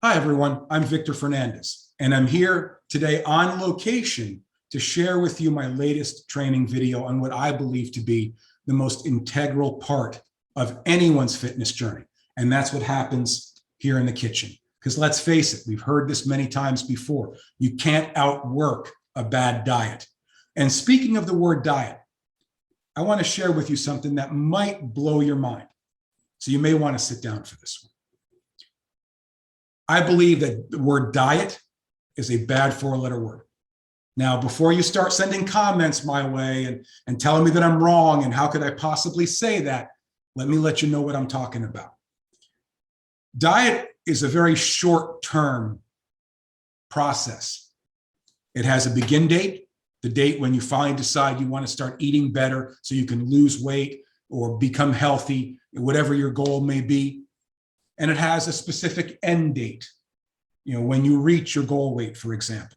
Hi, everyone. I'm Victor Fernandez, and I'm here today on location to share with you my latest training video on what I believe to be the most integral part of anyone's fitness journey. And that's what happens here in the kitchen. Because let's face it, we've heard this many times before. You can't outwork a bad diet. And speaking of the word diet, I want to share with you something that might blow your mind. So you may want to sit down for this one. I believe that the word diet is a bad four-letter word. Now, before you start sending comments my way and telling me that I'm wrong and how could I possibly say that, let me let you know what I'm talking about. Diet is a very short-term process. It has a begin date, the date when you finally decide you want to start eating better so you can lose weight or become healthy, whatever your goal may be. And it has a specific end date, when you reach your goal weight, for example.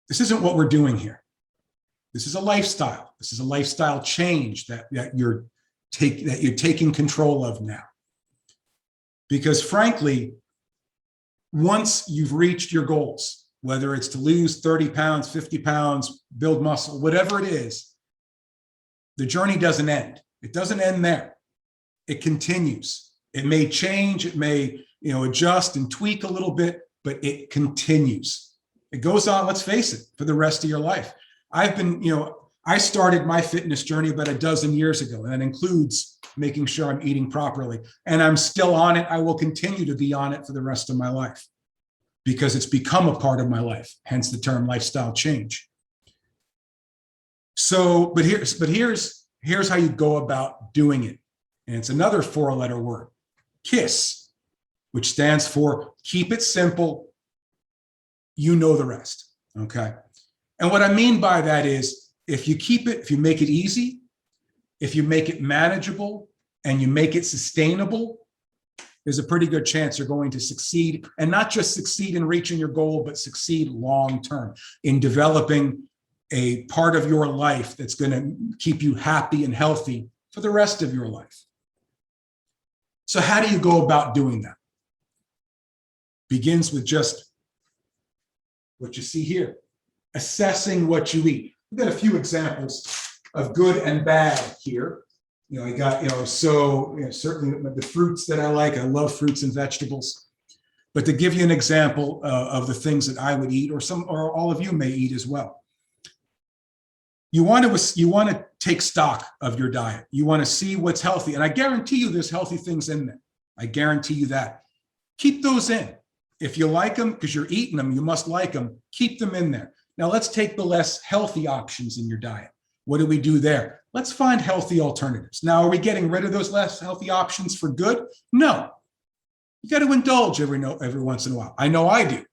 This isn't what we're doing here. This is a lifestyle. This is a lifestyle change that you're taking control of now. Because frankly, once you've reached your goals, whether it's to lose 30 pounds, 50 pounds, build muscle, whatever it is, the journey doesn't end. It doesn't end there. It continues. It may change, it may, adjust and tweak a little bit, but it continues. It goes on, let's face it, for the rest of your life. I started my fitness journey about a dozen years ago, and that includes making sure I'm eating properly. And I'm still on it. I will continue to be on it for the rest of my life because it's become a part of my life, hence the term lifestyle change. So, but here's how you go about doing it. And it's another four-letter word. KISS, which stands for keep it simple, you know the rest, okay? And what I mean by that is if you make it easy, if you make it manageable, and you make it sustainable, there's a pretty good chance you're going to succeed, and not just succeed in reaching your goal, but succeed long-term in developing a part of your life that's going to keep you happy and healthy for the rest of your life. So how do you go about doing that? Begins with just what you see here, assessing what you eat. We've got a few examples of good and bad here. I got, certainly the fruits that I like. I love fruits and vegetables. But to give you an example of the things that I would eat, or all of you may eat as well. You want to take stock of your diet. You want to see what's healthy. And I guarantee you there's healthy things in there. I guarantee you that. Keep those in. If you like them, because you're eating them, you must like them, keep them in there. Now let's take the less healthy options in your diet. What do we do there? Let's find healthy alternatives. Now, are we getting rid of those less healthy options for good? No. You got to indulge every once in a while. I know I do.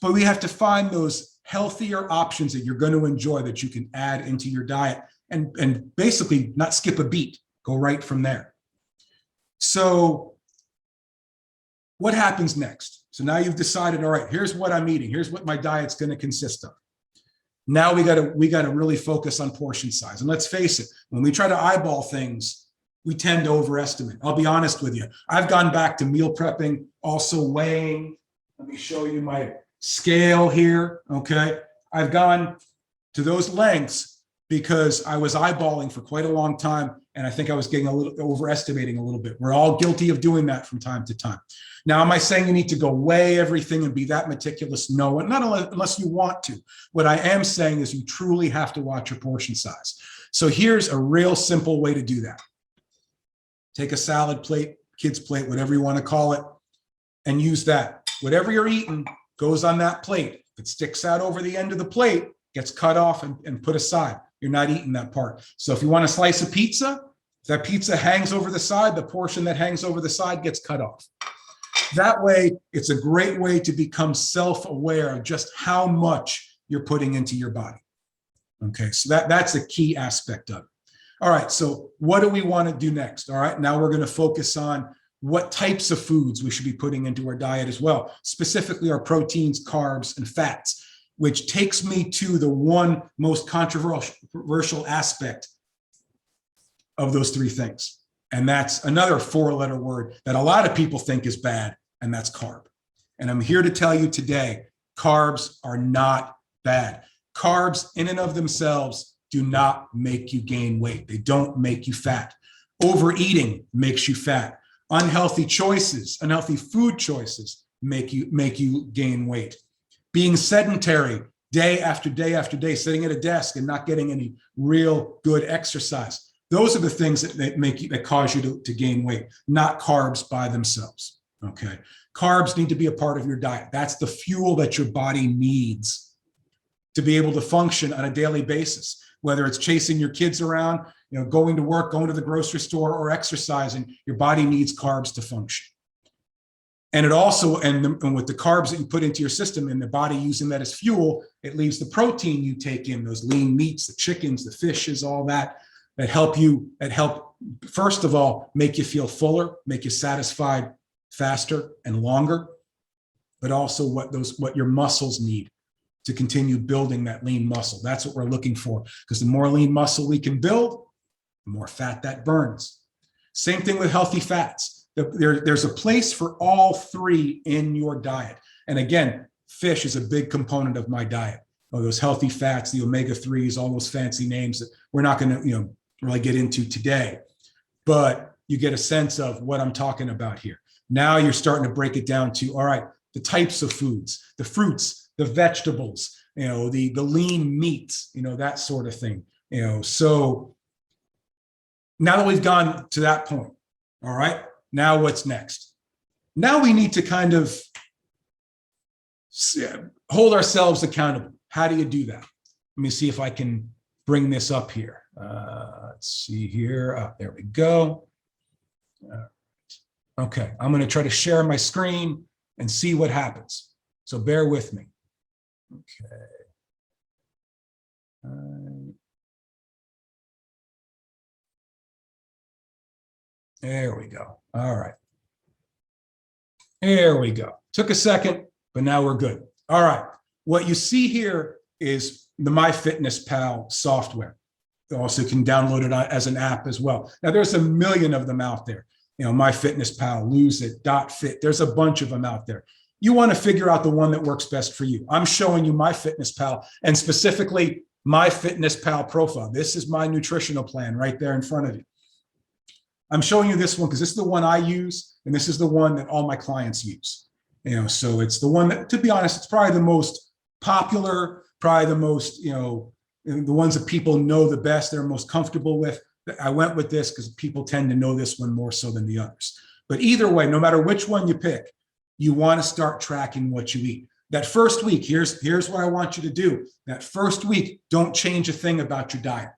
But we have to find those healthier options that you're going to enjoy that you can add into your diet and basically not skip a beat, go right from there. So what happens next? So now you've decided, all right, here's what I'm eating. Here's what my diet's going to consist of. Now we got to really focus on portion size. And let's face it, when we try to eyeball things, we tend to overestimate. I'll be honest with you. I've gone back to meal prepping, also weighing. Let me show you my scale here, okay? I've gone to those lengths because I was eyeballing for quite a long time, and I think I was getting overestimating a little bit. We're all guilty of doing that from time to time. Now, am I saying you need to go weigh everything and be that meticulous? No, not unless you want to. What I am saying is you truly have to watch your portion size. So here's a real simple way to do that. Take a salad plate, kid's plate, whatever you want to call it, and use that. Whatever you're eating goes on that plate. If it sticks out over the end of the plate, gets cut off and put aside. You're not eating that part. So if you want a slice of pizza, if that pizza hangs over the side, the portion that hangs over the side gets cut off. That way, it's a great way to become self-aware of just how much you're putting into your body. Okay, so that's a key aspect of it. All right, so what do we want to do next? All right, now we're going to focus on what types of foods we should be putting into our diet as well, specifically our proteins, carbs, and fats, which takes me to the one most controversial aspect of those three things. And that's another four-letter word that a lot of people think is bad, and that's carb. And I'm here to tell you today, carbs are not bad. Carbs in and of themselves do not make you gain weight. They don't make you fat. Overeating makes you fat. Unhealthy choices, unhealthy food choices make you gain weight. Being sedentary day after day after day, sitting at a desk and not getting any real good exercise. Those are the things that cause you to gain weight, not carbs by themselves. Okay. Carbs need to be a part of your diet. That's the fuel that your body needs to be able to function on a daily basis, whether it's chasing your kids around, going to work, going to the grocery store, or exercising. Your body needs carbs to function. And it also, and with the carbs that you put into your system and the body using that as fuel, it leaves the protein you take in, those lean meats, the chickens, the fishes, all that help, first of all, make you feel fuller, make you satisfied faster and longer, but also what your muscles need to continue building that lean muscle. That's what we're looking for, because the more lean muscle we can build, the more fat that burns. Same thing with healthy fats. There's a place for all three in your diet. And again, fish is a big component of my diet. Those healthy fats, the omega-3s, all those fancy names that we're not going to really get into today. But you get a sense of what I'm talking about here. Now you're starting to break it down to, all right, the types of foods, the fruits, the vegetables, the lean meats, that sort of thing. So now that we've gone to that point, all right, now what's next? Now we need to kind of hold ourselves accountable. How do you do that? Let me see if I can bring this up here. Let's see here. Oh, there we go. Okay, I'm going to try to share my screen and see what happens. So bear with me. Okay. There we go. All right. There we go. Took a second, but now we're good. All right. What you see here is the MyFitnessPal software. You also can download it as an app as well. Now, there's a million of them out there. MyFitnessPal, Lose It, .fit. There's a bunch of them out there. You want to figure out the one that works best for you. I'm showing you MyFitnessPal, and specifically MyFitnessPal profile. This is my nutritional plan right there in front of you. I'm showing you this one because this is the one I use, and this is the one that all my clients use. So it's the one that, to be honest, it's probably the most popular, probably the most, the ones that people know the best, they're most comfortable with. I went with this because people tend to know this one more so than the others. But either way, no matter which one you pick, you want to start tracking what you eat. That first week, here's what I want you to do. That first week, don't change a thing about your diet.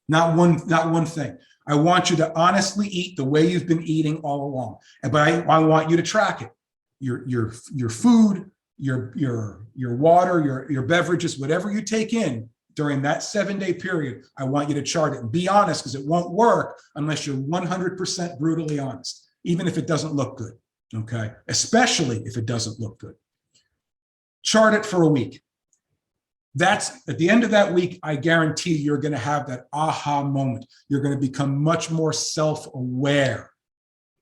Not one thing. I want you to honestly eat the way you've been eating all along. But I want you to track it. Your food, your water, your beverages, whatever you take in during that 7-day period, I want you to chart it and be honest, because it won't work unless you're 100% brutally honest, even if it doesn't look good. Okay, especially if it doesn't look good. Chart it for a week. That's at the end of that week, I guarantee you're going to have that aha moment. You're going to become much more self-aware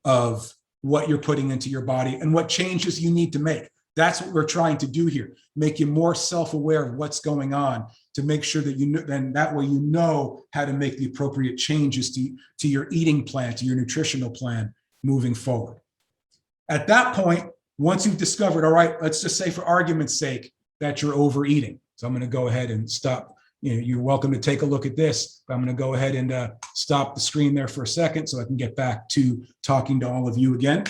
of what you're putting into your body and what changes you need to make. That's what we're trying to do here. Make you more self-aware of what's going on to make sure that then that way you know how to make the appropriate changes to your eating plan, to your nutritional plan moving forward. At that point, once you've discovered, all right, let's just say for argument's sake that you're overeating. So I'm going to go ahead and stop. You're welcome to take a look at this. But I'm going to go ahead and stop the screen there for a second so I can get back to talking to all of you again.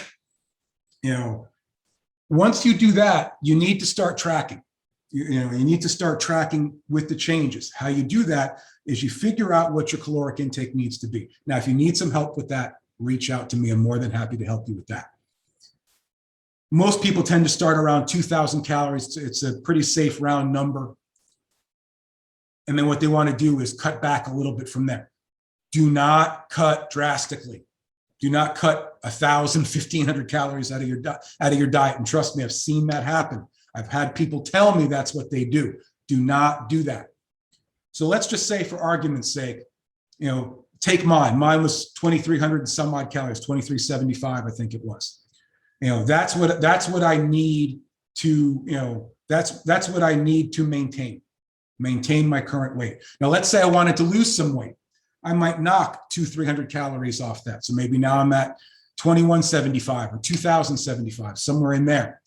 Once you do that, you need to start tracking. You need to start tracking with the changes. How you do that is you figure out what your caloric intake needs to be. Now, if you need some help with that, reach out to me. I'm more than happy to help you with that. Most people tend to start around 2,000 calories. It's a pretty safe round number. And then what they want to do is cut back a little bit from there. Do not cut drastically. Do not cut 1,000, 1,500 calories out of your diet. And trust me, I've seen that happen. I've had people tell me that's what they do. Do not do that. So let's just say, for argument's sake, take mine. Mine was 2,300 and some odd calories, 2,375, I think it was. That's what I need to, that's what I need to maintain my current weight. Now, let's say I wanted to lose some weight. I might knock 200-300 calories off that. So maybe now I'm at 2175 or 2075, somewhere in there.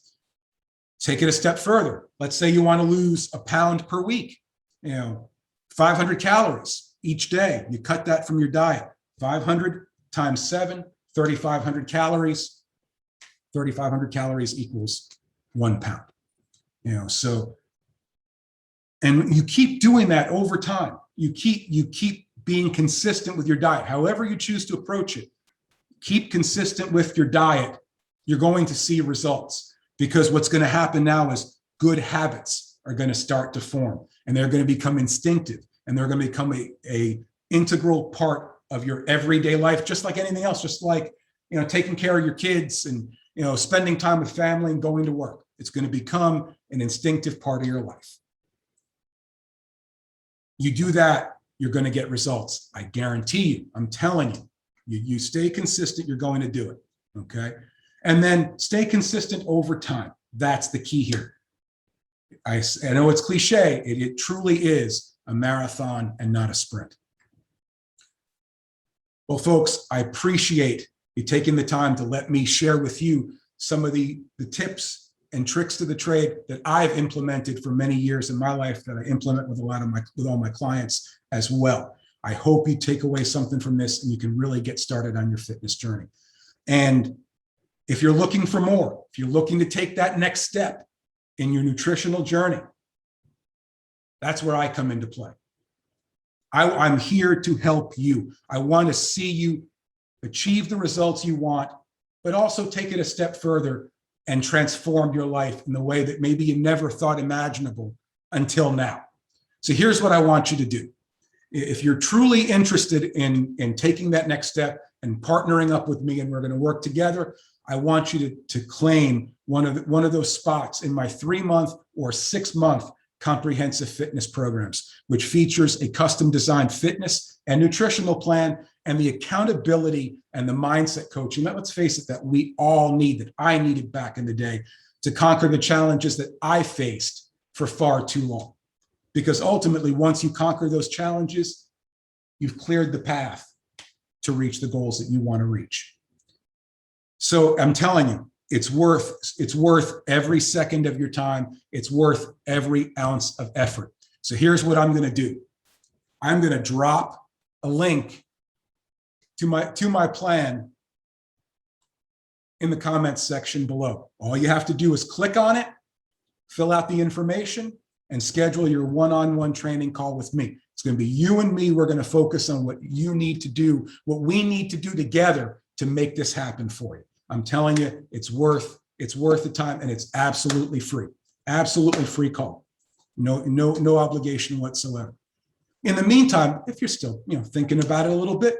Take it a step further. Let's say you want to lose a pound per week, 500 calories each day. You cut that from your diet. 500 times 7, 3,500 calories. 3,500 calories equals 1 pound. And you keep doing that over time. You keep being consistent with your diet. However you choose to approach it, keep consistent with your diet. You're going to see results, because what's going to happen now is good habits are going to start to form, and they're going to become instinctive, and they're going to become a integral part of your everyday life, just like anything else, just like, taking care of your kids and, spending time with family and going to work. It's going to become an instinctive part of your life. You do that, you're going to get results. I guarantee you, I'm telling you, you stay consistent, you're going to do it. Okay. And then stay consistent over time. That's the key here. I know it's cliche. It truly is a marathon and not a sprint. Well, folks, I appreciate you taking the time to let me share with you some of the tips and tricks to the trade that I've implemented for many years in my life, that I implement with all my clients as well. I hope you take away something from this and you can really get started on your fitness journey. And if you're looking for more, if you're looking to take that next step in your nutritional journey, that's where I come into play. I'm here to help you. I want to see you achieve the results you want, but also take it a step further and transform your life in the way that maybe you never thought imaginable until now. So here's what I want you to do. If you're truly interested in taking that next step and partnering up with me, and we're going to work together, I want you to claim one of those spots in my 3-month or 6-month comprehensive fitness programs, which features a custom designed fitness and nutritional plan and the accountability and the mindset coaching that, let's face it, that we all need, that I needed back in the day to conquer the challenges that I faced for far too long. Because ultimately, once you conquer those challenges, you've cleared the path to reach the goals that you want to reach. So I'm telling you, it's worth every second of your time. It's worth every ounce of effort. So here's what I'm going to do. I'm going to drop a link to my plan in the comments section below. All you have to do is click on it, fill out the information, and schedule your one-on-one training call with me. It's going to be you and me. We're going to focus on what you need to do, what we need to do together to make this happen for you. I'm telling you, it's worth the time, and it's absolutely free call. No obligation whatsoever. In the meantime, if you're still thinking about it a little bit,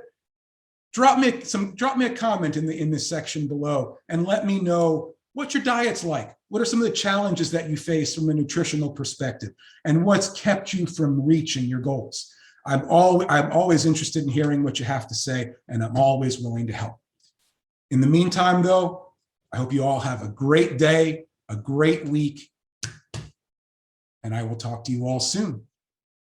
drop me a comment in this section below and let me know what your diet's like. What are some of the challenges that you face from a nutritional perspective, and what's kept you from reaching your goals? I'm always interested in hearing what you have to say, and I'm always willing to help. In the meantime, though, I hope you all have a great day, a great week, and I will talk to you all soon.